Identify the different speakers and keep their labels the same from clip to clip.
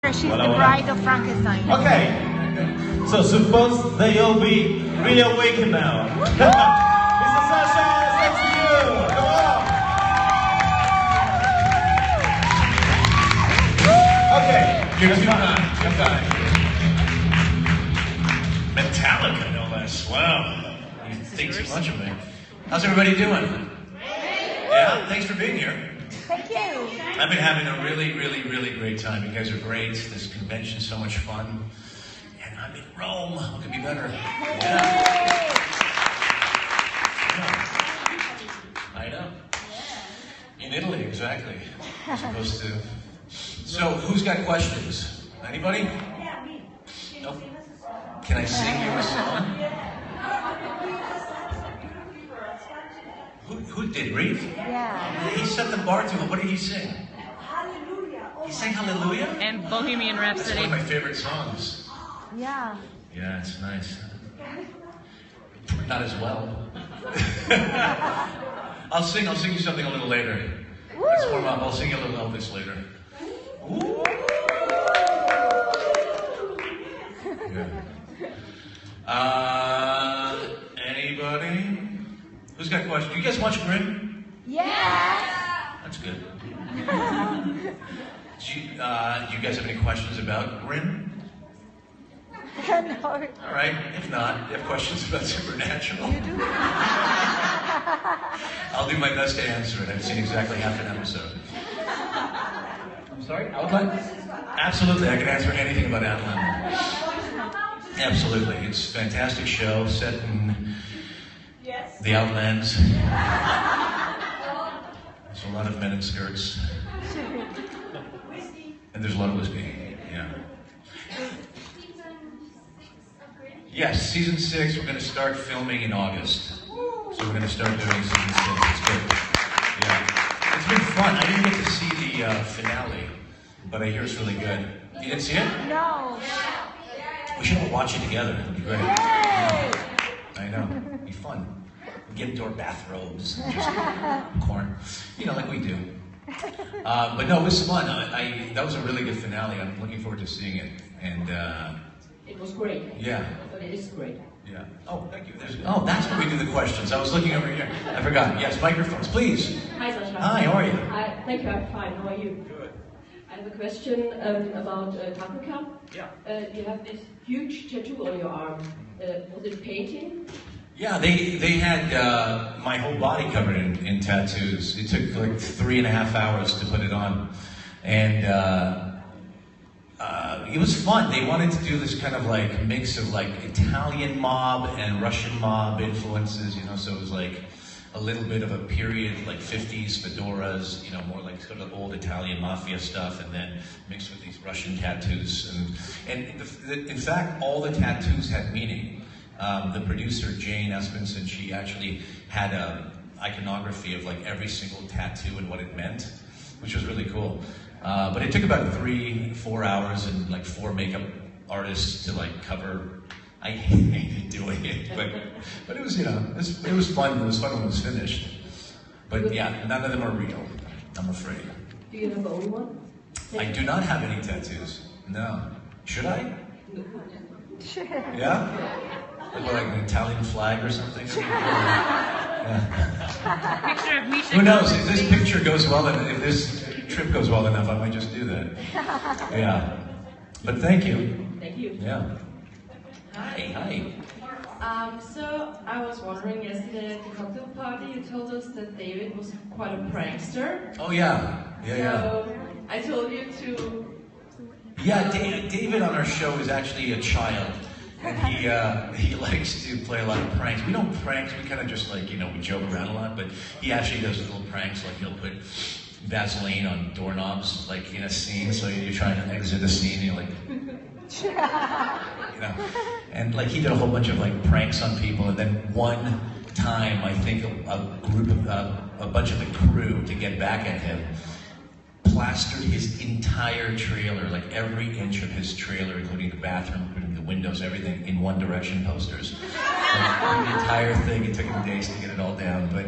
Speaker 1: She's the bride of Frankenstein.
Speaker 2: Okay, so suppose they all be reawakened now. Mr. Sasha, it's to you. Come on. Okay,
Speaker 3: You're fine. Metallica, no less. Wow. You think too much of me. How's everybody doing? Yeah, thanks for being here.
Speaker 1: Thank you.
Speaker 3: I've been having a really great time. You guys are great. This convention's so much fun. And I'm in Rome. What could be better? Yeah. I know. In Italy, exactly. As opposed to... So, who's got questions? Anybody?
Speaker 4: Yeah, me.
Speaker 3: Nope. Can I sing you a song? Who did Reeve?
Speaker 1: Yeah.
Speaker 3: He set the bar too. What did he sing?
Speaker 4: Hallelujah.
Speaker 3: He sang Hallelujah?
Speaker 5: And Bohemian
Speaker 3: It's
Speaker 5: Rhapsody.
Speaker 3: one of my favorite songs.
Speaker 1: Yeah.
Speaker 3: Yeah, it's nice. Not as well. I'll sing you something a little later. Let's warm up. I'll sing you a little Elvis later. Ooh. Yeah. Anybody? Who's got questions? Do you guys watch Grimm?
Speaker 1: Yeah.
Speaker 3: That's good. Do you guys have any questions about Grimm?
Speaker 1: No.
Speaker 3: All right. If not, you have questions about Supernatural?
Speaker 1: You do?
Speaker 3: I'll do my best to answer it. I've seen exactly half an episode. I'm sorry? Outland? Absolutely. I can answer anything about Outland. Absolutely. It's a fantastic show set in the Outlands. There's a lot of men in skirts. And there's a lot of whiskey. Yeah. Yes, season 6, we're going to start filming in August. So we're going to start doing season 6. It's good. Yeah. It's been fun. I didn't get to see the finale, but I hear it's really good. You didn't see it?
Speaker 1: No.
Speaker 3: We should all watch it together. It'd be great.
Speaker 1: Yay!
Speaker 3: I know. It'd be fun. Get into our bathrobes and just corn. You know, like we do. But no, it was fun. That was a really good finale. I'm looking forward to seeing it. And
Speaker 6: it was great.
Speaker 3: Yeah.
Speaker 6: But it is great.
Speaker 3: Yeah. Oh, thank you. That's where we do the questions. I was looking over here. I forgot. Yes, microphones, please.
Speaker 6: Hi, Sasha.
Speaker 3: Hi, how are you?
Speaker 6: Thank you, I'm fine. How are you?
Speaker 3: Good.
Speaker 6: I have a question about tattoo camp.
Speaker 3: Yeah.
Speaker 6: You have this huge tattoo on your arm. Was it painting?
Speaker 3: Yeah, they had my whole body covered in tattoos. It took like 3.5 hours to put it on. And it was fun. They wanted to do this kind of like mix of like Italian mob and Russian mob influences, you know, so it was like a little bit of a period, like 50s fedoras, you know, more like sort of old Italian mafia stuff, and then mixed with these Russian tattoos. And in fact, all the tattoos had meaning. The producer, Jane Espenson, she actually had a iconography of like every single tattoo and what it meant, which was really cool. But it took about 3-4 hours and like 4 makeup artists to like cover. I hated doing it, but it was, you know, it was fun. It was fun when it was finished. But yeah, none of them are real, I'm afraid.
Speaker 6: Do you have only one?
Speaker 3: I do not have any tattoos. No. Should I? Yeah? Like an Italian flag or something? Yeah.
Speaker 5: Picture of Misha.
Speaker 3: Who knows? If this picture goes well, if this trip goes well enough, I might just do that. Yeah. But thank you.
Speaker 6: Thank you.
Speaker 3: Yeah. Hi.
Speaker 7: So I was wondering, yesterday at the cocktail party, you told us that David was quite a prankster.
Speaker 3: Oh yeah.
Speaker 7: So I told you to...
Speaker 3: Yeah, David on our show is actually a child. And he likes to play a lot of pranks. We don't prank, we kind of just like, you know, we joke around a lot, but he actually does little pranks, like he'll put Vaseline on doorknobs, like in a scene, so you're trying to exit a scene, and you're like, you know. And like he did a whole bunch of like pranks on people, and then one time, I think a bunch of the crew, to get back at him, plastered his entire trailer, like every inch of his trailer, including the bathroom, including the windows, everything, in One Direction posters. Like, the entire thing, it took him days to get it all down. But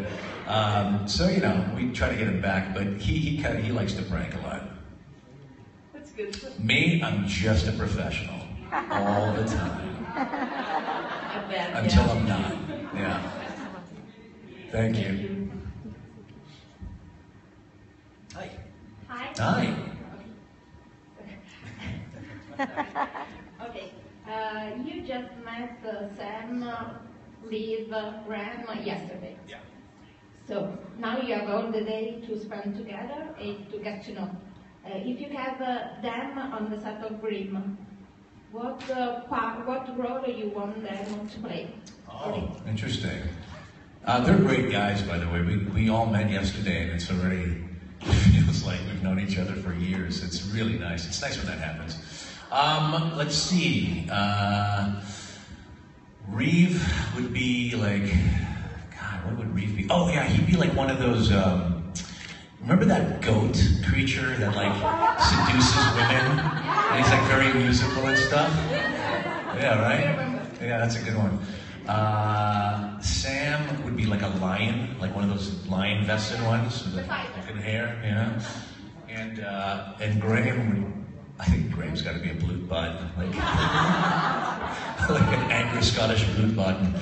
Speaker 3: so, you know, we try to get him back, but he likes to prank a lot.
Speaker 7: That's
Speaker 6: Good.
Speaker 3: Me, I'm just a professional all the time.
Speaker 6: I bet.
Speaker 3: Until I'm not. Yeah. Thank you. Hi.
Speaker 8: Hi.
Speaker 3: Hi.
Speaker 8: Okay. You just met Sam, Liv, Graham yesterday.
Speaker 3: Yeah.
Speaker 8: So now you have all the day to spend together and to get to know. If you have them on the set of Grimm, what role do you want them to play?
Speaker 3: Oh, interesting. They're great guys, by the way. We all met yesterday, and it feels like we've known each other for years. It's really nice. It's nice when that happens. Let's see. Reeve would be like, God, what would Reeve be? Oh yeah, he'd be like one of those, remember that goat creature that like seduces women? And he's like very musical and stuff? Yeah, right? Yeah, that's a good one. Sam would be like a lion, like one of those lion vested ones with like good hair, you know? And Graham would, I think Graham's got to be a blute button, like an angry Scottish blute button.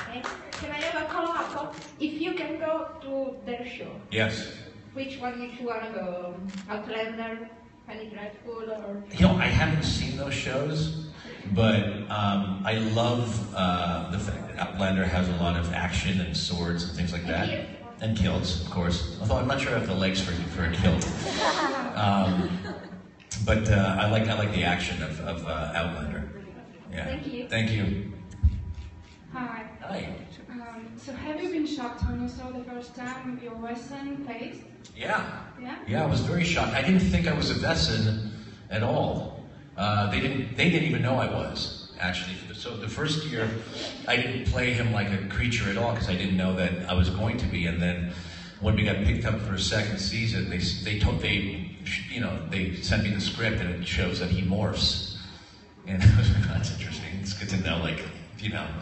Speaker 8: Okay. Can I have a follow-up? If you can go to their show,
Speaker 3: Yes.
Speaker 8: which one would you want to go? Outlander, Penny Dreadful, or?
Speaker 3: You know, I haven't seen those shows, but I love the fact that Outlander has a lot of action and swords and things like that. And kilts, of course. Although I'm not sure I have the legs for a kilt. But I like the action of Outlander. Yeah.
Speaker 8: Thank you.
Speaker 3: Thank you.
Speaker 9: Hi.
Speaker 3: Hi.
Speaker 9: So have you been shocked when you saw the first time your Western face?
Speaker 3: Yeah.
Speaker 9: Yeah?
Speaker 3: Yeah, I was very shocked. I didn't think I was a Vesson at all. They didn't even know I was, actually. So the first year, I didn't play him like a creature at all because I didn't know that I was going to be. And then when we got picked up for a second season, they sent me the script and it shows that he morphs. And I was like, that's interesting. It's good to know, like,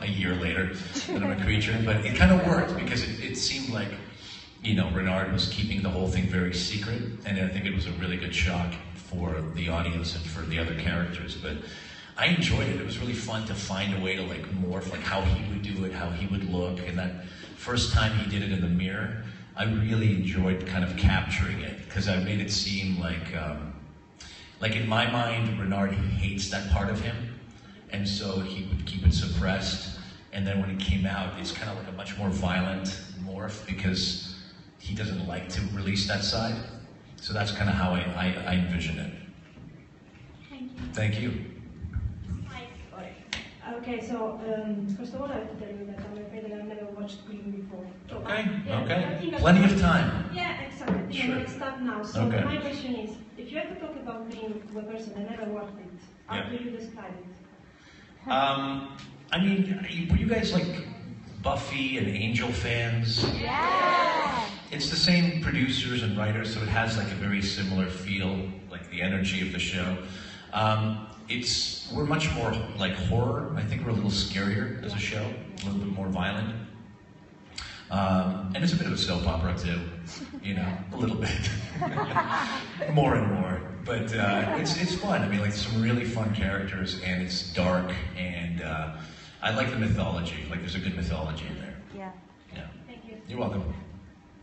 Speaker 3: a year later that I'm a creature. But it kind of worked because it seemed like, Renard was keeping the whole thing very secret. And I think it was a really good shock for the audience and for the other characters. But I enjoyed it. It was really fun to find a way to like morph, like how he would do it, how he would look. And that first time he did it in the mirror, I really enjoyed kind of capturing it because I made it seem like in my mind, Renard hates that part of him. And so he would keep it suppressed. And then when it came out, it's kind of like a much more violent morph because he doesn't like to release that side. So that's kind of how I envision it. Thank you.
Speaker 4: Okay, so first of all, I have to tell you that I'm afraid that I've never watched Green before.
Speaker 3: Okay,
Speaker 4: Yeah, I
Speaker 3: okay.
Speaker 4: think
Speaker 3: Plenty of time.
Speaker 4: Yeah, exactly. I think
Speaker 3: Sure.
Speaker 4: I'm going to start now. So
Speaker 3: Okay.
Speaker 4: my question is, if you had to talk about Green to a person that never watched it, how
Speaker 3: Yeah.
Speaker 4: do you describe it?
Speaker 3: I mean, were you guys like Buffy and Angel fans?
Speaker 1: Yeah.
Speaker 3: It's the same producers and writers, so it has like a very similar feel, like the energy of the show. We're much more like horror. I think we're a little scarier as a show, a little bit more violent. And it's a bit of a soap opera too, a little bit. More and more. But it's fun. I mean, like some really fun characters, and it's dark, and I like the mythology. Like there's a good mythology in there.
Speaker 1: Yeah.
Speaker 3: Yeah.
Speaker 8: Thank you.
Speaker 3: You're welcome.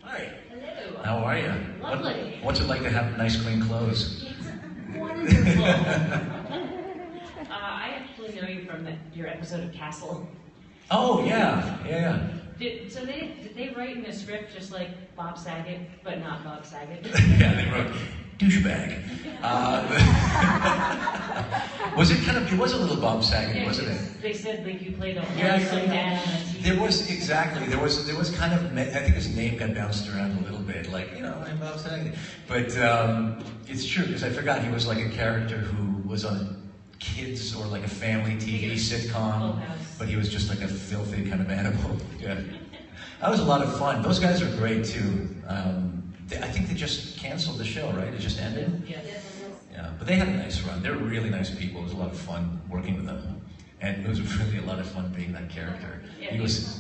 Speaker 3: Hi.
Speaker 6: Hello.
Speaker 3: How are you?
Speaker 6: Lovely.
Speaker 3: What's it like to have nice, clean clothes?
Speaker 6: Wonderful. I actually know you from your episode of Castle.
Speaker 3: Oh yeah.
Speaker 6: Did they write in the script just like Bob Saget, but not Bob Saget?
Speaker 3: Yeah, they wrote douchebag. Was it it was a little Bob Saget,
Speaker 6: Yeah,
Speaker 3: wasn't it?
Speaker 6: They said like you played a
Speaker 3: Yeah,
Speaker 6: handsome dad on TV.
Speaker 3: There was kind of, I think his name got bounced around a little bit, like, I'm Bob Saget. But it's true, because I forgot he was like a character who was on a kids or like a family TV sitcom, but he was just like a filthy kind of animal. Yeah. That was a lot of fun. Those guys are great too. I think they just canceled the show, right? It just ended?
Speaker 6: Yes.
Speaker 3: Yeah, but they had a nice run. They were really nice people. It was a lot of fun working with them. And it was really a lot of fun being that character.
Speaker 6: Yeah,
Speaker 3: He was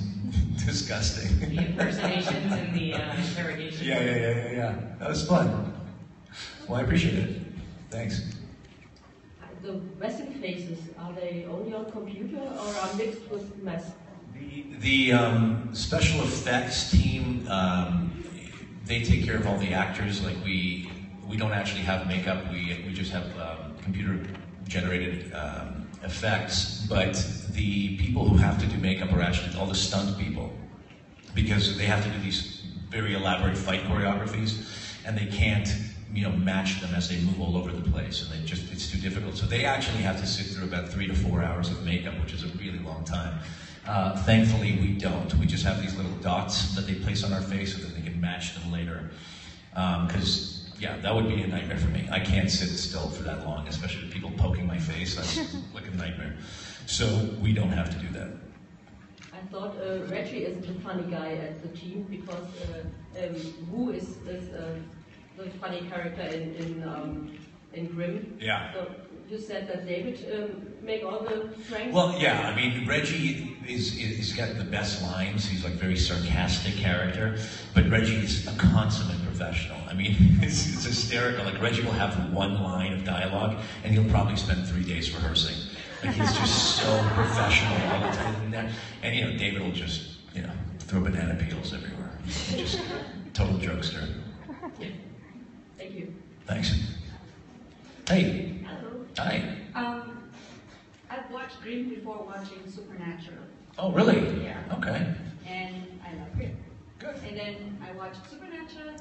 Speaker 3: disgusting.
Speaker 6: The impersonations and the interrogations.
Speaker 3: Yeah. That was fun. Well, I appreciate it. Thanks.
Speaker 6: The Western faces, are they only on computer or are mixed with mask?
Speaker 3: The special effects team, they take care of all the actors. Like we don't actually have makeup. We just have computer generated effects. But the people who have to do makeup are actually all the stunt people, because they have to do these very elaborate fight choreographies, and they can't, match them as they move all over the place, and it's too difficult. So they actually have to sit through about 3 to 4 hours of makeup, which is a really long time. Thankfully, we don't. We just have these little dots that they place on our face so that they can match them later. Because, that would be a nightmare for me. I can't sit still for that long, especially with people poking my face. That's like a nightmare. So we don't have to do that.
Speaker 6: I thought Reggie is the funny guy at the team, because Wu is the funny character in Grimm.
Speaker 3: Yeah.
Speaker 6: So you said that David make all the pranks?
Speaker 3: Well, yeah, I mean, Reggie he's got the best lines. He's like very sarcastic character, but Reggie's a consummate professional. I mean, it's hysterical. Like Reggie will have one line of dialogue, and he'll probably spend 3 days rehearsing. Like he's just so professional all the time. And David will just, throw banana peels everywhere. Just total jokester.
Speaker 6: Thank you.
Speaker 3: Thanks. Hey.
Speaker 10: Hello.
Speaker 3: Hi.
Speaker 10: I've watched Grimm before watching Supernatural.
Speaker 3: Oh, really?
Speaker 10: Yeah.
Speaker 3: Okay.
Speaker 10: And I love Grimm.
Speaker 3: Good.
Speaker 10: And then I watched Supernatural.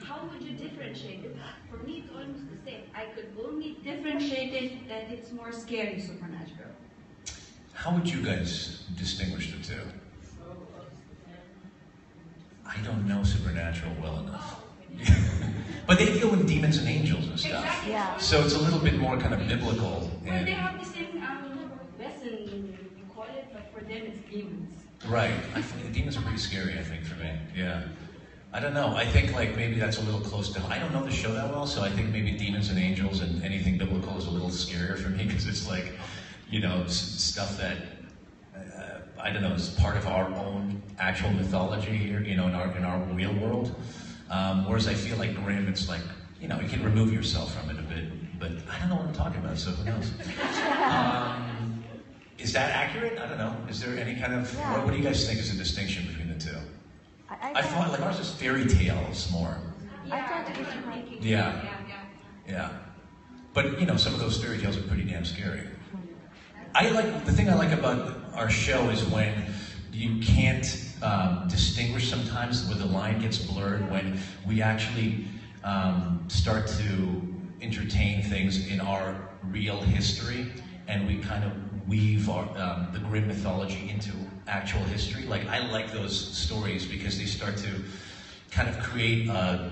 Speaker 10: How would you differentiate it? For me, it's almost the same. I could only differentiate it that it's more scary, Supernatural.
Speaker 3: How would you guys distinguish the two? I don't know Supernatural well enough. But they deal with demons and angels and stuff.
Speaker 10: Exactly.
Speaker 1: Yeah.
Speaker 3: So it's a little bit more kind of biblical.
Speaker 10: Well, they have the same lesson, you call it, but for them it's demons.
Speaker 3: Right. I think the demons are pretty scary, I think, for me. Yeah. I don't know. I think like maybe that's a little close to... I don't know the show that well, so I think maybe demons and angels and anything biblical is a little scarier for me, because it's like, stuff that, I don't know, is part of our own actual mythology here, in our real world. Whereas I feel like Grimm, it's like, you can remove yourself from it a bit, but I don't know what I'm talking about, so who knows? Is that accurate? I don't know. Is there any kind of, what do you guys think is a distinction between the two? I thought like ours is fairy tales more. Yeah. But some of those fairy tales are pretty damn scary. The thing I like about our show is when you can't distinguish sometimes, where the line gets blurred, when we actually start to entertain things in our real history, and we kind of weave the Grimm mythology into actual history. Like, I like those stories because they start to kind of create kind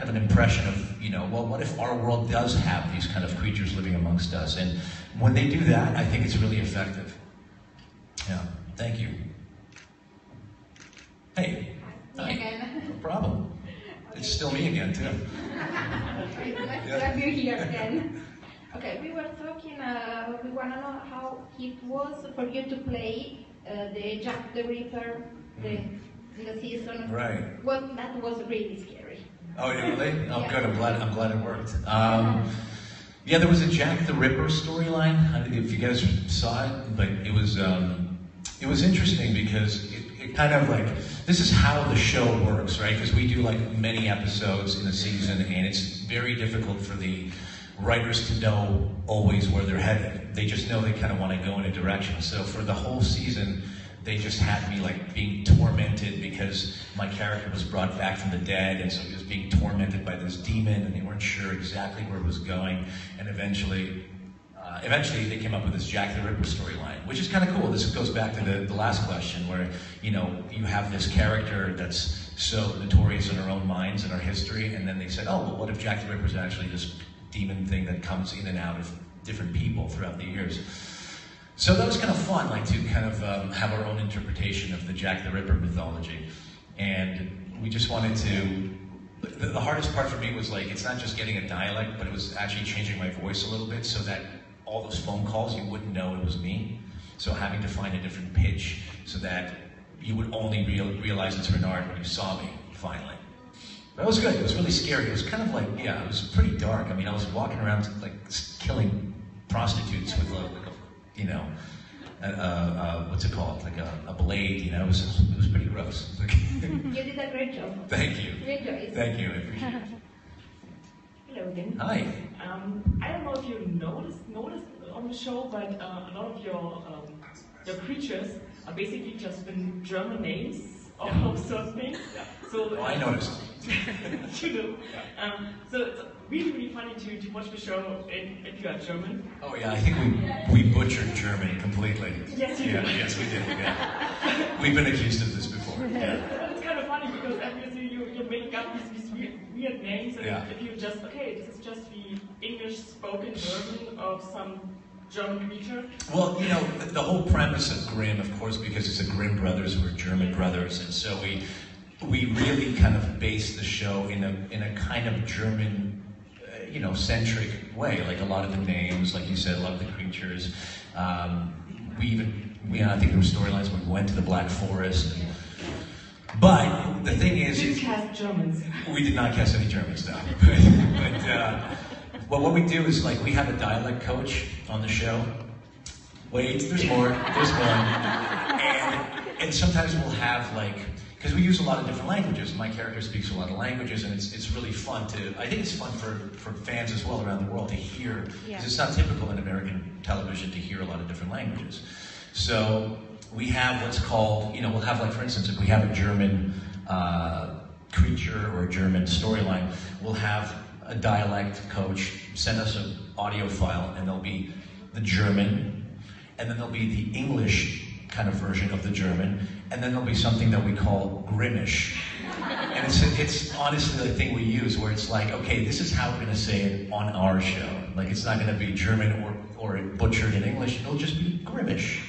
Speaker 3: of an impression of, well, what if our world does have these kind of creatures living amongst us? And when they do that, I think it's really effective. Yeah, thank you. Hey.
Speaker 8: Me again.
Speaker 3: No problem. It's still me again, too.
Speaker 8: Let's have you here again. Okay, we were talking, we want to know how it was for you to play the Jack the Ripper in the season.
Speaker 3: Right.
Speaker 8: Well, that was really scary.
Speaker 3: Oh, really? Oh, good. I'm glad it worked. Yeah, there was a Jack the Ripper storyline. I don't know if you guys saw it, but it was interesting because it kind of like, this is how the show works, right? Because we do like many episodes in a season, and it's very difficult for the writers to know always where they're headed. They just know they kind of want to go in a direction. So for the whole season, they just had me like being tormented because my character was brought back from the dead, and so he was being tormented by this demon, and they weren't sure exactly where it was going. And eventually they came up with this Jack the Ripper storyline, which is kind of cool. This goes back to the last question, where you have this character that's so notorious in our own minds and our history, and then they said, oh, well, what if Jack the Ripper is actually this demon thing that comes in and out of different people throughout the years? So that was kind of fun, like to kind of have our own interpretation of the Jack the Ripper mythology. And we just wanted to, the hardest part for me was like, it's not just getting a dialect, but it was actually changing my voice a little bit so that all those phone calls, you wouldn't know it was me. So having to find a different pitch so that you would only realize it's Renard when you saw me, finally. That was good. It was really scary. It was kind of like, yeah, it was pretty dark. I mean, I was walking around like killing prostitutes with you know, what's it called? Like a blade, you know? It was pretty gross.
Speaker 8: You did a great job.
Speaker 3: Thank you.
Speaker 8: Great choice.
Speaker 3: Thank you. I appreciate it.
Speaker 11: Hello again.
Speaker 3: Hi.
Speaker 11: I don't know if you noticed on the show, but a lot of your creatures are basically just been German names of certain things. So
Speaker 3: I noticed.
Speaker 11: You know. So it's really, really funny to watch the show if you are German.
Speaker 3: Oh yeah, I think we butchered German completely.
Speaker 11: Yes, you did.
Speaker 3: Yes, we did. Yeah. We've been accused of this before.
Speaker 11: Yeah. It's kind of funny because obviously you're making up these weird names, and
Speaker 3: yeah.
Speaker 11: if you just, okay, this is just the English spoken version of some German creature.
Speaker 3: Well, you know, the whole premise of Grimm, of course, because it's the Grimm brothers, we're German brothers, and so we really kind of base the show in a kind of German, you know, centric way. Like a lot of the names, like you said, a lot of the creatures. I think there were storylines when we went to the Black Forest. But the thing is,
Speaker 11: you didn't cast Germans.
Speaker 3: We did not cast any Germans, no. Well, what we do is like we have a dialect coach on the show. Wait, there's more. There's one. And sometimes we'll have like, because we use a lot of different languages. My character speaks a lot of languages, and it's really fun to. I think it's fun for fans as well around the world to hear, because it's not typical in American television to hear a lot of different languages. So we have what's called, you know, we'll have like, for instance, if we have a German creature or a German storyline, we'll have a dialect coach send us an audio file, and there'll be the German, and then there'll be the English kind of version of the German, and then there'll be something that we call Grimmish. And it's honestly the thing we use, where it's like, okay, this is how we're going to say it on our show. Like, it's not going to be German or butchered in English, it'll just be Grimmish.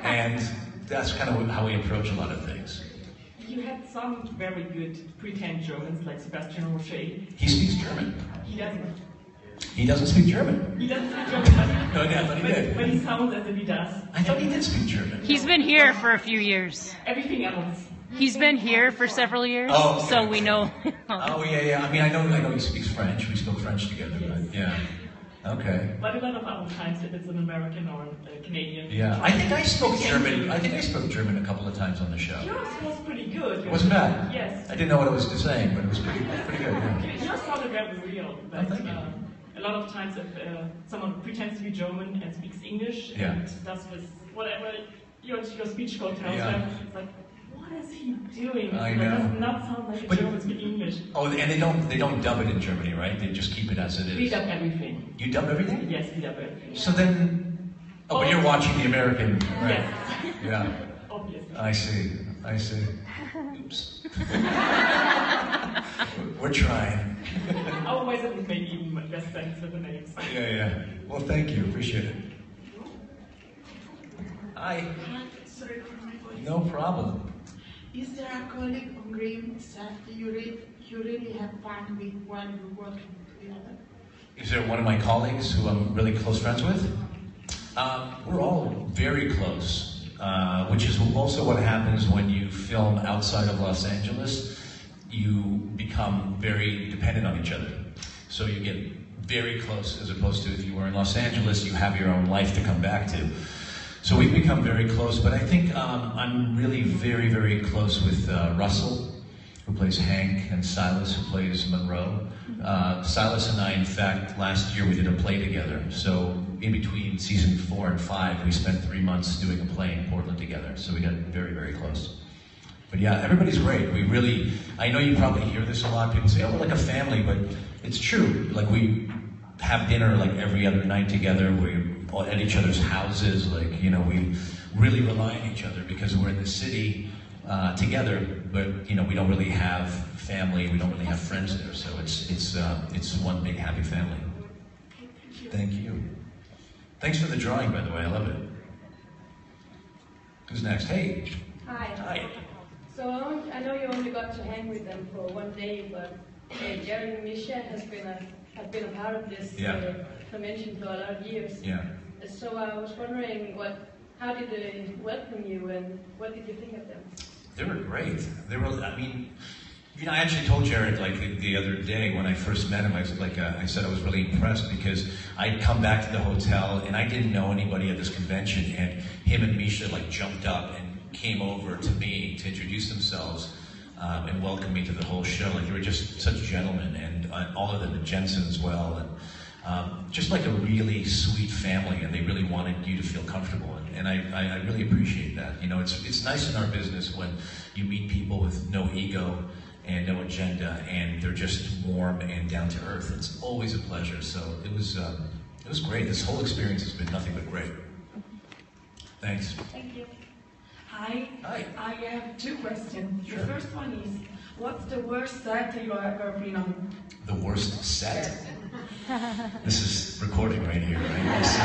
Speaker 3: And that's kind of how we approach a lot of things.
Speaker 11: You had some very good pretend Germans, like Sebastian Roche.
Speaker 3: He speaks German.
Speaker 11: He doesn't.
Speaker 3: He doesn't speak German.
Speaker 11: He doesn't speak German.
Speaker 3: No, yeah, but he did.
Speaker 11: But he sounds as if he does.
Speaker 3: I thought he did speak German.
Speaker 5: He's been here for a few years.
Speaker 11: Everything else.
Speaker 5: He's been here for several years,
Speaker 3: oh, okay.
Speaker 5: So we know.
Speaker 3: Oh, yeah. I mean, I know he speaks French. We spoke French together, but yeah. Okay.
Speaker 11: But a lot of other times, if it's an American or a Canadian.
Speaker 3: Yeah, I think I spoke German. I think I spoke German a couple of times on the show.
Speaker 11: Yours was pretty good.
Speaker 3: It wasn't bad.
Speaker 11: Yes.
Speaker 3: I didn't know what I was saying, but it was pretty good. Yeah.
Speaker 11: Yours sounded very real. But,
Speaker 3: thank you.
Speaker 11: A lot of times, if someone pretends to be German and speaks English and does this whatever your speech code tells them, it's like, what is he doing?
Speaker 3: I
Speaker 11: It
Speaker 3: know.
Speaker 11: does not sound like a German speaking English.
Speaker 3: Oh, and they don't dub it in Germany, right? They just keep it as it is.
Speaker 11: We dub everything.
Speaker 3: You dub everything?
Speaker 11: Yes, we dub everything.
Speaker 3: So then, but you're watching the American, right?
Speaker 11: Yes.
Speaker 3: Yeah.
Speaker 11: Obviously.
Speaker 3: I see. Oops. We're trying.
Speaker 11: Otherwise, it would make even less sense with the names.
Speaker 3: Yeah. Well, thank you. Appreciate it. Hi.
Speaker 12: Sorry for my voice.
Speaker 3: No problem.
Speaker 12: Is there a colleague on Grimm that you really have fun with while you're working together?
Speaker 3: Is there one of my colleagues who I'm really close friends with? We're all very close, which is also what happens when you film outside of Los Angeles. You become very dependent on each other. So you get very close, as opposed to if you were in Los Angeles, you have your own life to come back to. So we've become very close, but I think I'm really very, very close with Russell, who plays Hank, and Silas, who plays Monroe. Silas and I, in fact, last year we did a play together. So in between season 4 and 5, we spent 3 months doing a play in Portland together. So we got very, very close. But yeah, everybody's great. We really, I know you probably hear this a lot. People say, oh, we're like a family, but it's true. Like, we have dinner like every other night together. We're at each other's houses. Like, you know, we really rely on each other because we're in the city together, but, you know, we don't really have family. We don't really have friends there. So it's one big happy family. Thank you. Thanks for the drawing, by the way. I love it. Who's next? Hey.
Speaker 13: Hi. So I know you only got to hang with them for one day, but Jerry and Misha have been a part of this convention for a lot of years.
Speaker 3: Yeah.
Speaker 13: So I was wondering, how did they welcome you, and what did you think of them?
Speaker 3: They were great. They were, I mean, You know, I actually told Jared like the other day when I first met him, I said I was really impressed because I'd come back to the hotel and I didn't know anybody at this convention, and him and Misha like jumped up and came over to me to introduce themselves and welcome me to the whole show. Like they were just such gentlemen, and all of them, and Jensen as well, and just like a really sweet family, and they really wanted you to feel comfortable. And I really appreciate that. You know, it's nice in our business when you meet people with no ego and no agenda, and they're just warm and down to earth. It's always a pleasure. So it was great. This whole experience has been nothing but great. Thanks.
Speaker 14: Thank you. Hi.
Speaker 3: Hi.
Speaker 14: I have two questions. Sure. The first one is, what's the worst set you've ever been on?
Speaker 3: The worst set? This is recording right here, right?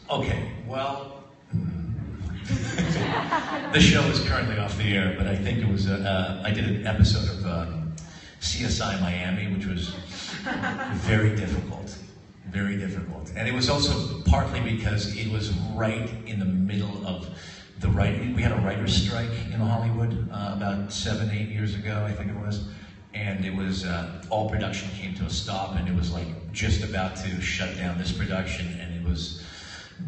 Speaker 3: Okay, well, the show is currently off the air, but I think it was, I did an episode of CSI Miami, which was very difficult. Very difficult. And it was also partly because it was right in the middle of the writing. We had a writer's strike in Hollywood about 7-8 years ago, I think it was. And it was, all production came to a stop, and it was like just about to shut down this production, and it was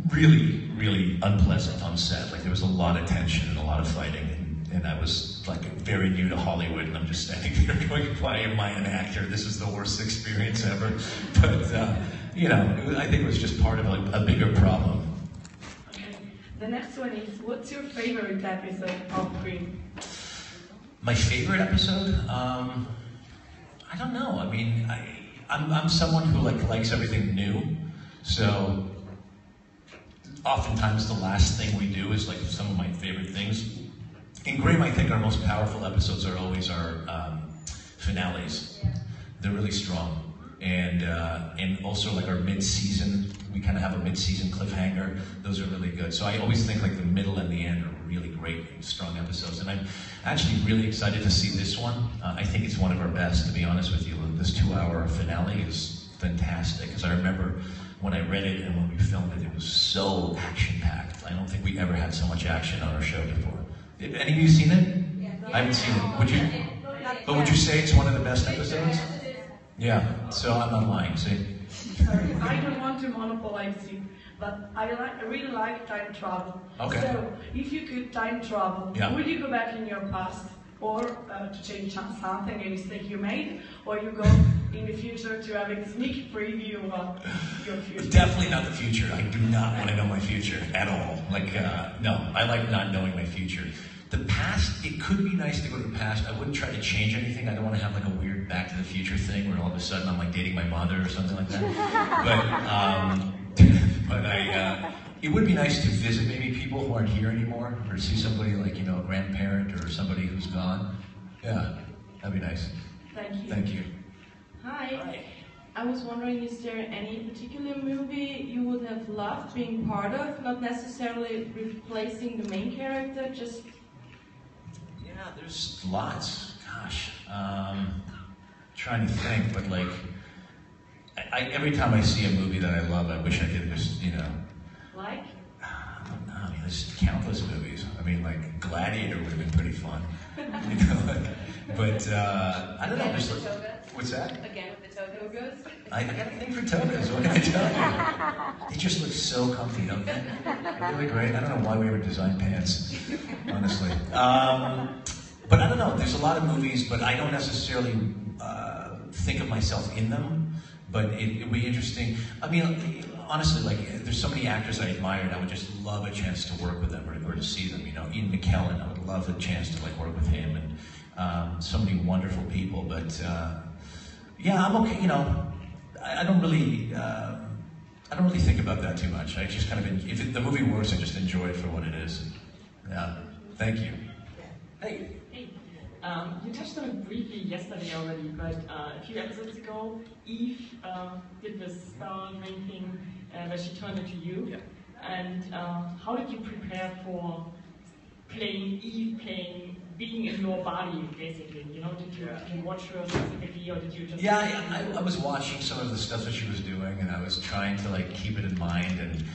Speaker 3: really, really unpleasant on set. Like there was a lot of tension and a lot of fighting, and I was like very new to Hollywood, and I'm just standing there going, why am I an actor? This is the worst experience ever. But, you know, I think it was just part of a bigger problem.
Speaker 14: Okay. The next one is, what's your favorite episode of Grimm?
Speaker 3: My favorite episode? I don't know. I mean, I'm someone who likes everything new, so oftentimes the last thing we do is like some of my favorite things. In Grimm, I think our most powerful episodes are always our finales. They're really strong. And also like our mid-season, we kind of have a mid-season cliffhanger. Those are really good. So I always think like the middle and the end are really great, strong episodes. And I'm actually really excited to see this one. I think it's one of our best, to be honest with you. This 2-hour finale is fantastic, because I remember when I read it and when we filmed it, it was so action-packed. I don't think we ever had so much action on our show before. Have any of you seen it? Yeah. I haven't seen it. Would you? But would you say it's one of the best episodes? Yeah, so I'm not lying, see?
Speaker 14: Sorry, I don't want to monopolize you, but I really like time travel.
Speaker 3: Okay.
Speaker 14: So, if you could time travel,
Speaker 3: Yeah.
Speaker 14: would you go back in your past, or to change something, a mistake you made, or you go in the future to have a sneak preview of your future?
Speaker 3: Definitely not the future. I do not want to know my future at all. Like, no, I like not knowing my future. The past, it could be nice to go to the past. I wouldn't try to change anything. I don't want to have like a weird Back to the Future thing where all of a sudden I'm like dating my mother or something like that. But it would be nice to visit maybe people who aren't here anymore, or to see somebody like, you know, a grandparent or somebody who's gone. Yeah, that'd be nice.
Speaker 14: Thank you.
Speaker 3: Thank you.
Speaker 7: Hi. I was wondering, is there any particular movie you would have loved being part of, not necessarily replacing the main character, just...
Speaker 3: Yeah, there's lots. Gosh, trying to think, but like, every time I see a movie that I love, I wish I could just, you know.
Speaker 14: Like?
Speaker 3: I don't know. I mean, there's countless movies. I mean, like Gladiator would have been pretty fun. You know, like, but I don't know. There's like, what's that?
Speaker 13: Again with the togas.
Speaker 3: I got a thing for togas. What can I tell you? They just look so comfy, don't they? They're really great. I don't know why we ever designed pants, honestly. But I don't know. There's a lot of movies, but I don't necessarily think of myself in them. But it would be interesting. I mean, honestly, like, there's so many actors I admire, and I would just love a chance to work with them or to see them. You know, Ian McKellen, I would love a chance to like work with him, and so many wonderful people. But yeah, I'm okay. You know, I don't really think about that too much. I just kind of, if the movie works, I just enjoy it for what it is. Yeah. Thank you. Hey.
Speaker 11: You touched on it briefly yesterday already, but a few episodes ago, Eve did this spell-ring thing where she turned into you. Yeah. And how did you prepare for playing Eve, being in your body, basically? You know, did you watch her specifically, or did you just...
Speaker 3: Yeah, I was watching some of the stuff that she was doing, and I was trying to like keep it in mind, and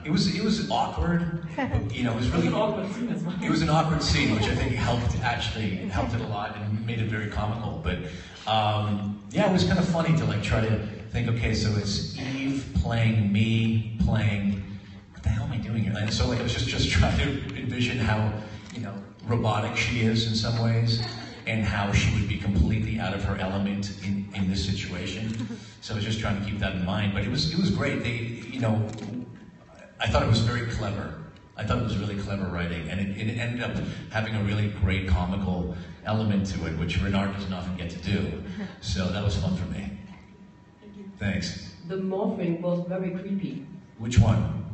Speaker 3: It was awkward. You know, it was really it was an awkward scene, which I think helped it a lot and made it very comical. But yeah, it was kind of funny to like try to think, okay, so it's Eve playing me playing. What the hell am I doing here? And so like I was just trying to envision how, you know, robotic she is in some ways, and how she would be completely out of her element in this situation. So I was just trying to keep that in mind. But it was great. They, you know, I thought it was very clever. I thought it was really clever writing, and it ended up having a really great comical element to it, which Renard doesn't often get to do. So that was fun for me. Thanks.
Speaker 6: The morphing was very creepy.
Speaker 3: Which one?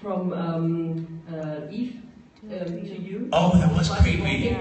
Speaker 6: From Eve to you.
Speaker 3: Oh, that was creepy.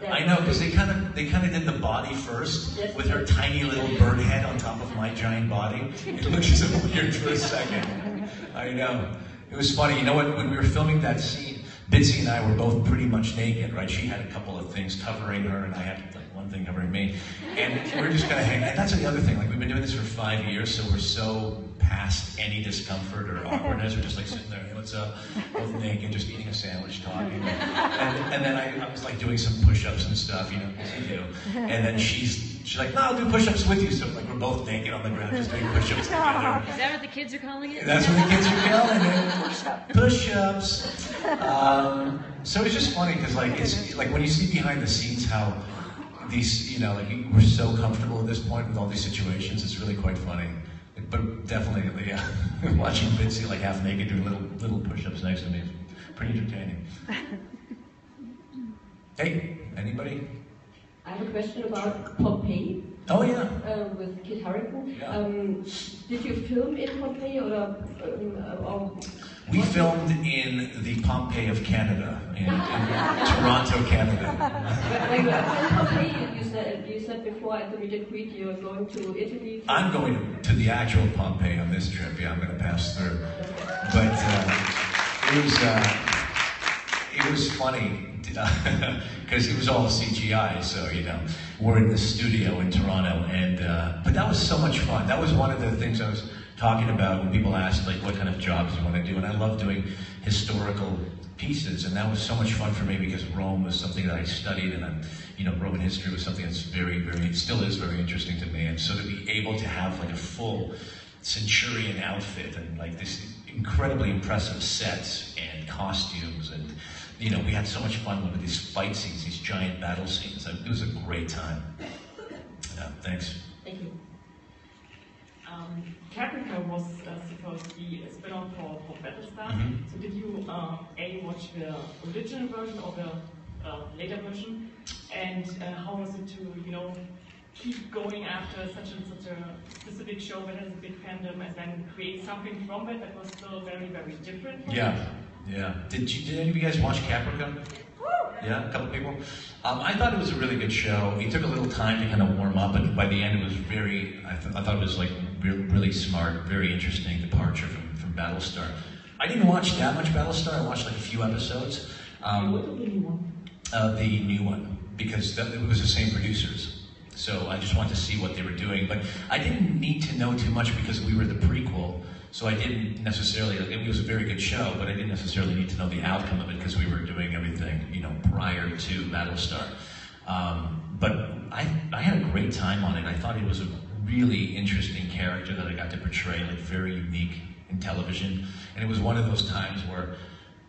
Speaker 3: I know, because they kind of did the body first with her tiny little bird head on top of my giant body. It looked so weird for a second. I know. It was funny. You know what? When we were filming that scene, Bitsy and I were both pretty much naked, right? She had a couple of things covering her, and I had like one thing covering me. And we were just kind of hanging. And that's the other thing. Like, we've been doing this for 5 years, so we're so past any discomfort or awkwardness. We're just like sitting there, hey, what's up? Both naked, just eating a sandwich, talking. And then I was like doing some push-ups and stuff, you know, as you do. And then she's like, no, I'll do push-ups with you. So like we're both naked on the ground, just doing push-ups together.
Speaker 5: Is that what the kids are calling it?
Speaker 3: That's what the kids are calling it. Push-ups. So it's just funny because like it's like when you see behind the scenes how these, you know, like we're so comfortable at this point with all these situations, it's really quite funny. But definitely, yeah, watching Bitsy like half naked doing little push-ups next to me is pretty entertaining. Hey, anybody?
Speaker 6: I have a question about Pompeii.
Speaker 3: Oh yeah.
Speaker 6: With Kit Harington.
Speaker 3: Yeah.
Speaker 6: Did you film in Pompeii or
Speaker 3: We filmed in the Pompeii of Canada, in Toronto, Canada.
Speaker 6: When you were in Pompeii, you said before at the meet and greet you were going to Italy.
Speaker 3: I'm going to the actual Pompeii on this trip. Yeah, I'm going to pass through. But it was funny because it was all CGI. So you know, we're in the studio in Toronto, and but that was so much fun. That was one of the things I was talking about when people asked like what kind of jobs you want to do, and I love doing historical pieces, and that was so much fun for me because Rome was something that I studied, and you know, Roman history was something that's very, very, still is very interesting to me, and so to be able to have like a full centurion outfit and like this incredibly impressive sets and costumes, and you know, we had so much fun with these fight scenes, these giant battle scenes. It was a great time. Yeah, thanks.
Speaker 6: Thank you.
Speaker 11: Caprica was supposed to be a spin-off for Battlestar. So did you watch the original version or the later version? And how was it to, you know, keep going after such a specific show that has a big fandom and then create something from it that was still very, very different?
Speaker 3: Yeah. Did any of you guys watch Caprica? Yeah, a couple people. I thought it was a really good show. It took a little time to kind of warm up, but by the end it was very, I thought it was like really smart, very interesting departure from Battlestar. I didn't watch that much Battlestar. I watched like a few episodes.
Speaker 6: What was the new one?
Speaker 3: The new one, because it was the same producers. So I just wanted to see what they were doing, but I didn't need to know too much because we were the prequel. So I didn't necessarily, it was a very good show, but I didn't necessarily need to know the outcome of it because we were doing everything, you know, prior to Battlestar. But I had a great time on it. I thought it was a really interesting character that I got to portray, like very unique in television. And it was one of those times where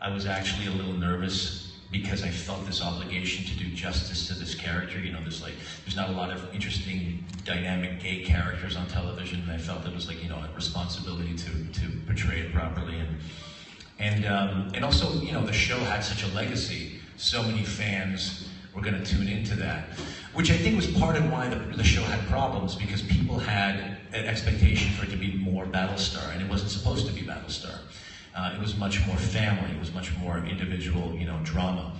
Speaker 3: I was actually a little nervous because I felt this obligation to do justice to this character. You know, there's not a lot of interesting, dynamic gay characters on television, and I felt it was like, you know, a responsibility to portray it properly. And also, you know, the show had such a legacy. So many fans were going to tune into that, which I think was part of why the show had problems, because people had an expectation for it to be more Battlestar, and it wasn't supposed to be Battlestar. It was much more family, it was much more individual, you know, drama,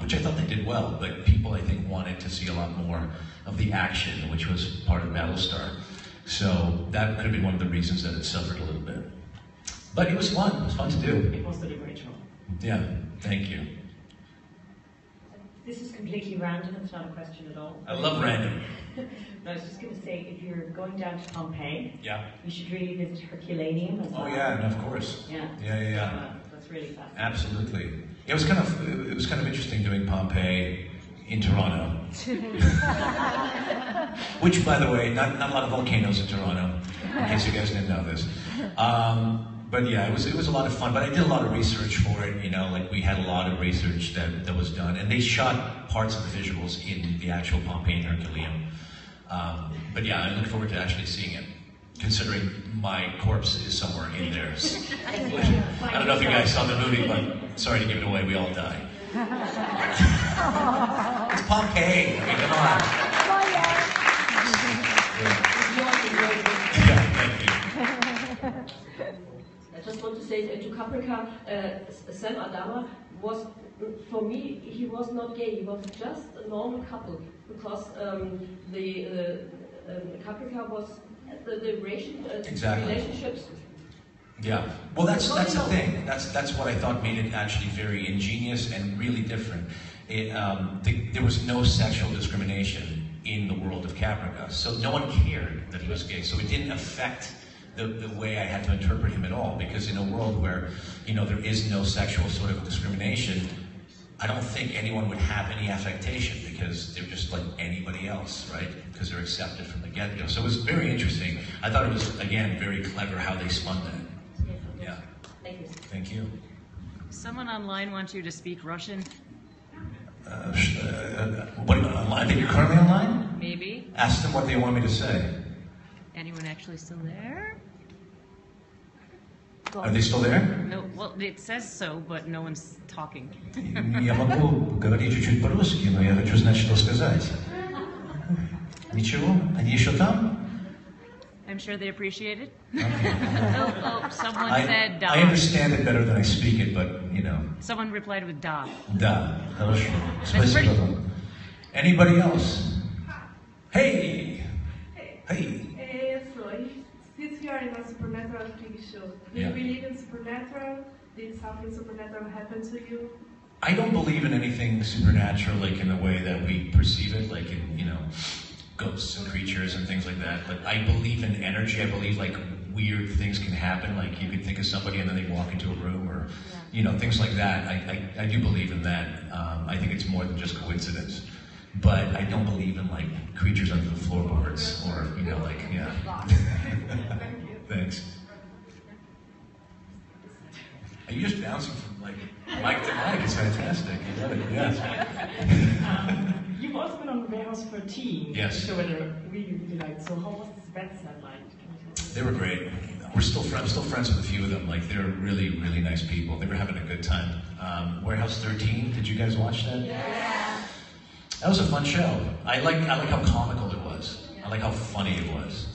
Speaker 3: which I thought they did well, but people, I think, wanted to see a lot more of the action, which was part of Battlestar. So that could have been one of the reasons that it suffered a little bit. But it was fun. It was fun to do.
Speaker 11: It was a great show.
Speaker 3: Yeah, thank you.
Speaker 15: This is completely random. It's not a question at all.
Speaker 3: I love random.
Speaker 15: I was just going to say, if you're going down to Pompeii,
Speaker 3: Yeah.
Speaker 15: you should really visit Herculaneum as well.
Speaker 3: Oh yeah, and of course.
Speaker 15: Yeah.
Speaker 3: Yeah.
Speaker 15: That's really fascinating.
Speaker 3: Absolutely. It was kind of interesting doing Pompeii in Toronto. Which, by the way, not a lot of volcanoes in Toronto, in case you guys didn't know this. But yeah, it was a lot of fun. But I did a lot of research for it. You know, like we had a lot of research that was done, and they shot parts of the visuals in the actual Pompeii and Herculaneum. But yeah, I look forward to actually seeing it, considering my corpse is somewhere in there. I don't know if you guys saw the movie, but sorry to give it away, we all die. It's Pompeii. I mean, come on. Yeah, thank you.
Speaker 6: I just want to say to Caprica, Sam Adama was, for me, he was not gay. He was just a normal couple because the Caprica was the relationships.
Speaker 3: Yeah. Well, that's the thing. That's what I thought made it actually very ingenious and really different. There was no sexual discrimination in the world of Caprica, so no one cared that he was gay. So it didn't affect the way I had to interpret him at all, because in a world where, you know, there is no sexual sort of discrimination, I don't think anyone would have any affectation because they're just like anybody else, right? Because they're accepted from the get-go. So it was very interesting. I thought it was, again, very clever how they spun that. Yeah.
Speaker 6: Thank you.
Speaker 3: Thank you.
Speaker 5: Someone online wants you to speak Russian.
Speaker 3: What, online? I think you're currently online?
Speaker 5: Maybe.
Speaker 3: Ask them what they want me to say.
Speaker 5: Anyone actually still there?
Speaker 3: Are they still there?
Speaker 5: No, well, it says so, but no one's talking.
Speaker 3: Я могу говорить чуть-чуть по-русски, но я хочу знать, что сказать. Ничего? Они еще там?
Speaker 5: I'm sure they appreciate it.
Speaker 3: Okay.
Speaker 5: Someone said da.
Speaker 3: I understand it better than I speak it, but, you know.
Speaker 5: Someone replied with da.
Speaker 3: Да, хорошо. Спасибо вам. Anybody else? Hey! Hey!
Speaker 7: So, since we are in a supernatural TV show, do you believe in supernatural? Did something supernatural happen to you?
Speaker 3: I don't believe in anything supernatural, like in the way that we perceive it, like in, you know, ghosts and creatures and things like that. But I believe in energy. I believe like weird things can happen. Like you could think of somebody and then they walk into a room, or you know, things like that. I do believe in that. I think it's more than just coincidence. But I don't believe in like creatures under the floorboards, or you know, like yeah. Thanks. Are you just bouncing from like mic to mic? It's fantastic. You love it. Yes.
Speaker 11: You've also been on Warehouse 13.
Speaker 3: Yes.
Speaker 11: Show that I really, really liked. So how was that set like?
Speaker 3: They were great. I'm still friends with a few of them. Like they're really, really nice people. They were having a good time. Warehouse 13. Did you guys watch that?
Speaker 10: Yeah.
Speaker 3: That was a fun show. I like how comical it was. I like how funny it was.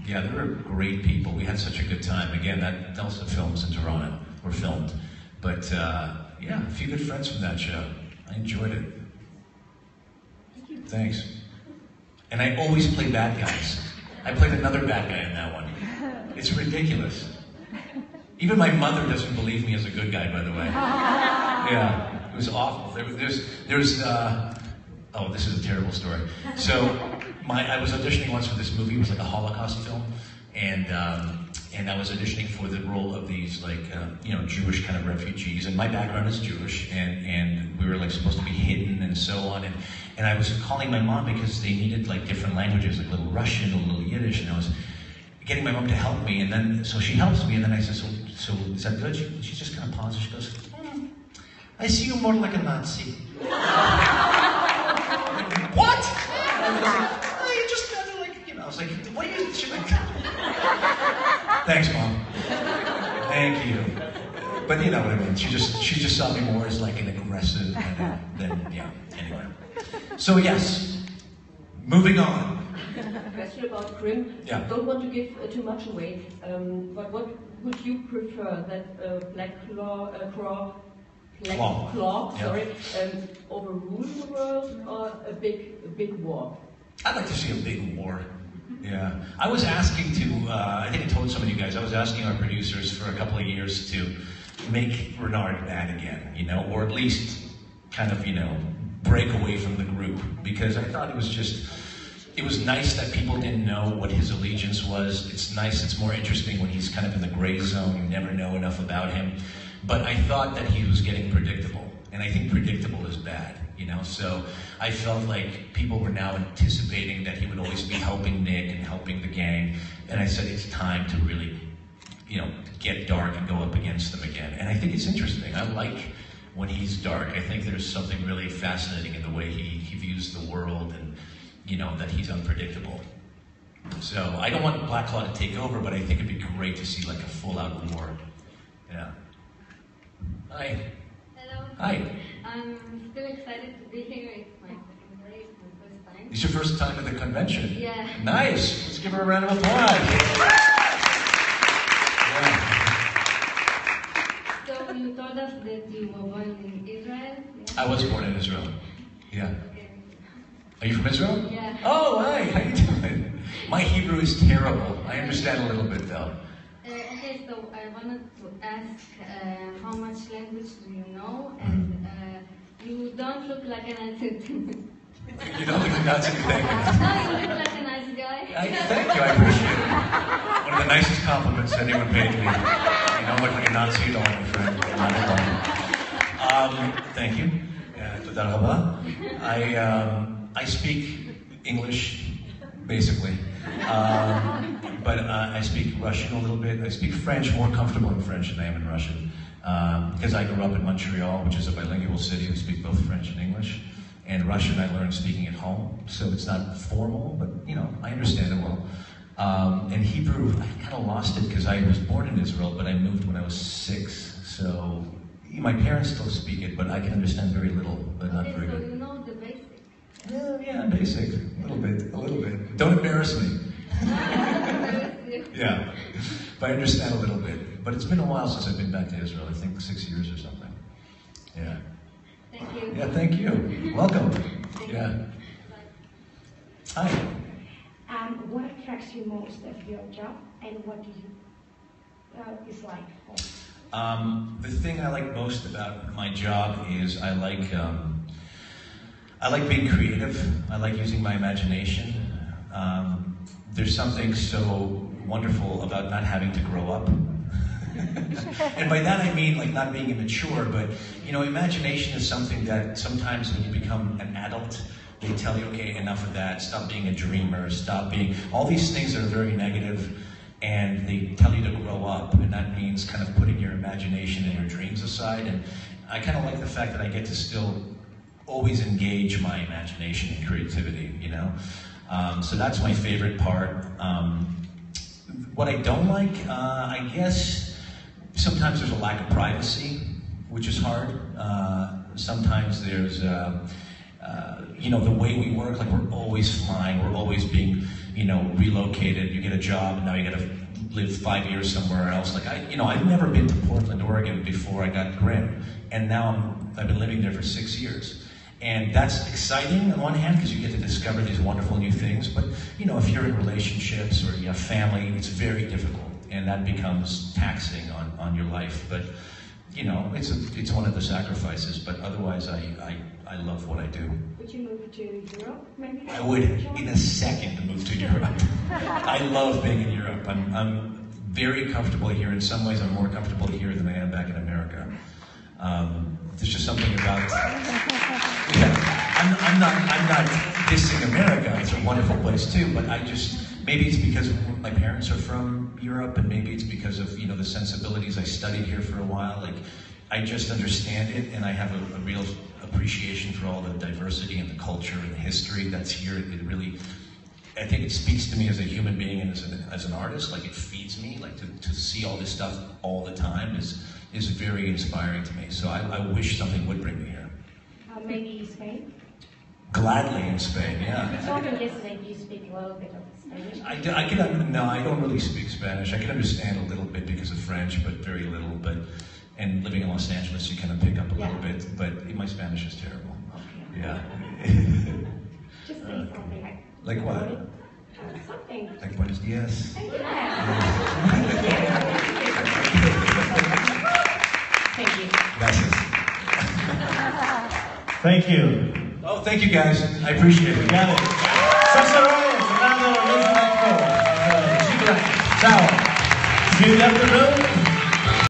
Speaker 3: Yeah, they were great people. We had such a good time. Again, that Delta Films in Toronto were filmed. But yeah, a few good friends from that show. I enjoyed it. Thanks. And I always play bad guys. I played another bad guy in that one. It's ridiculous. Even my mother doesn't believe me as a good guy, by the way. Yeah, it was awful. Oh, this is a terrible story. So, I was auditioning once for this movie. It was like a Holocaust film, and I was auditioning for the role of these like you know, Jewish kind of refugees. And my background is Jewish, and we were like supposed to be hidden and so on. And I was calling my mom because they needed like different languages, like a little Russian, a little Yiddish, and I was getting my mom to help me. And then so she helps me, and then I said, so is that good? She just kind of pauses. She goes, I see you more like a Nazi. What? I was like, oh, you just kind of like, you know, I was like, what are you, thanks, Mom. Thank you. But you know what I mean, she just saw me more as like an aggressive, than, yeah, anyway. So yes, moving on.
Speaker 6: Question about Grimm.
Speaker 3: Yeah.
Speaker 6: Don't want to give too much away, but what would you prefer, that Black Claw, overrule the world, or a big war?
Speaker 3: I'd like to see a big war. Yeah. I was asking to, I think I told some of you guys, I was asking our producers for a couple of years to make Renard bad again, you know, or at least kind of, you know, break away from the group, because I thought it was just, it was nice that people didn't know what his allegiance was. It's nice, it's more interesting when he's kind of in the gray zone, you never know enough about him. But I thought that he was getting predictable, and I think predictable is bad, you know? So I felt like people were now anticipating that he would always be helping Nick and helping the gang, and I said it's time to really, you know, get dark and go up against them again. And I think it's interesting. I like when he's dark. I think there's something really fascinating in the way he views the world, and, you know, that he's unpredictable. So I don't want Black Claw to take over, but I think it'd be great to see like a full-out war. Yeah. Hi.
Speaker 16: Hello.
Speaker 3: Hi.
Speaker 16: I'm still excited to be here. It's my second day, it's my first time.
Speaker 3: It's your first time at the convention?
Speaker 16: Yeah.
Speaker 3: Nice. Let's give her a round of applause.
Speaker 16: So you told us that you were born in Israel? Yeah?
Speaker 3: I was born in Israel. Yeah. Are you from Israel?
Speaker 16: Yeah.
Speaker 3: Oh, hi. How you doing? My Hebrew is terrible. I understand a little bit though.
Speaker 16: Okay, so I wanted to ask how much language do you know? And you don't look like a Nazi to me.
Speaker 3: You don't look like a Nazi, thank you.
Speaker 16: No, you look like a nice guy.
Speaker 3: Thank you, I appreciate it. One of the nicest compliments anyone paid me. You don't look like a Nazi at all, my friend. Not at all. Thank you. Toda rabba. I speak English, basically. But I speak Russian a little bit. I speak French, more comfortable in French than I am in Russian. Because I grew up in Montreal, which is a bilingual city. We speak both French and English. And Russian I learned speaking at home, so it's not formal, but you know, I understand it well. And Hebrew, I kind of lost it because I was born in Israel, but I moved when I was 6. So my parents still speak it, but I can understand very little, but not very
Speaker 16: So
Speaker 3: good.
Speaker 16: you know the basics.
Speaker 3: Yeah, basic, a little bit. Don't embarrass me. Yeah, but I understand a little bit. But it's been a while since I've been back to Israel. I think 6 years or something. Yeah.
Speaker 16: Thank you.
Speaker 3: Yeah, thank you. Welcome. Yeah. Hi.
Speaker 8: What attracts you most of your job, and what do you is like for?
Speaker 3: The thing I like most about my job is I like being creative. I like using my imagination. There's something so wonderful about not having to grow up. And by that I mean like not being immature, but you know, imagination is something that sometimes when you become an adult, they tell you, okay, enough of that, stop being a dreamer, stop being, all these things that are very negative, and they tell you to grow up, and that means kind of putting your imagination and your dreams aside. And I kind of like the fact that I get to still always engage my imagination and creativity, you know? So that's my favorite part. What I don't like, I guess, sometimes there's a lack of privacy, which is hard. Sometimes there's, you know, the way we work, like we're always flying, we're always being, you know, relocated. You get a job and now you gotta live 5 years somewhere else. Like I've never been to Portland, Oregon before I got Grimm, and now I've been living there for 6 years. And that's exciting on one hand because you get to discover these wonderful new things, but you know, if you're in relationships or you have family, it's very difficult, and that becomes taxing on your life. But you know, it's one of the sacrifices, but otherwise I love what I do.
Speaker 8: Would you move to Europe, maybe?
Speaker 3: I would, in a second, move to Europe. I love being in Europe. I'm very comfortable here. In some ways, I'm more comfortable here than I am back in America. There's just something about. Yeah, I'm not dissing America. It's a wonderful place too. But maybe it's because my parents are from Europe, and maybe it's because of, you know, the sensibilities. I studied here for a while. Like, I just understand it, and I have a real appreciation for all the diversity and the culture and the history that's here. It really, I think it speaks to me as a human being and as an artist. Like, it feeds me. Like, to see all this stuff all the time is very inspiring to me. So I wish something would bring me here.
Speaker 8: Maybe Spain?
Speaker 3: Gladly in Spain, yeah.
Speaker 8: You told me yesterday you speak a little bit of Spanish.
Speaker 3: No, I don't really speak Spanish. I can understand a little bit because of French, but very little. And living in Los Angeles, you kind of pick up a little bit. But my Spanish is terrible. Okay. Yeah.
Speaker 8: Just say something
Speaker 3: like what?
Speaker 8: Something.
Speaker 3: Like buenos dias.
Speaker 8: Thank you.
Speaker 3: Gracias.
Speaker 2: Thank you.
Speaker 3: Oh, thank you guys. I appreciate it.
Speaker 2: Got it. Sasha Roiz. Ciao. See you in the afternoon.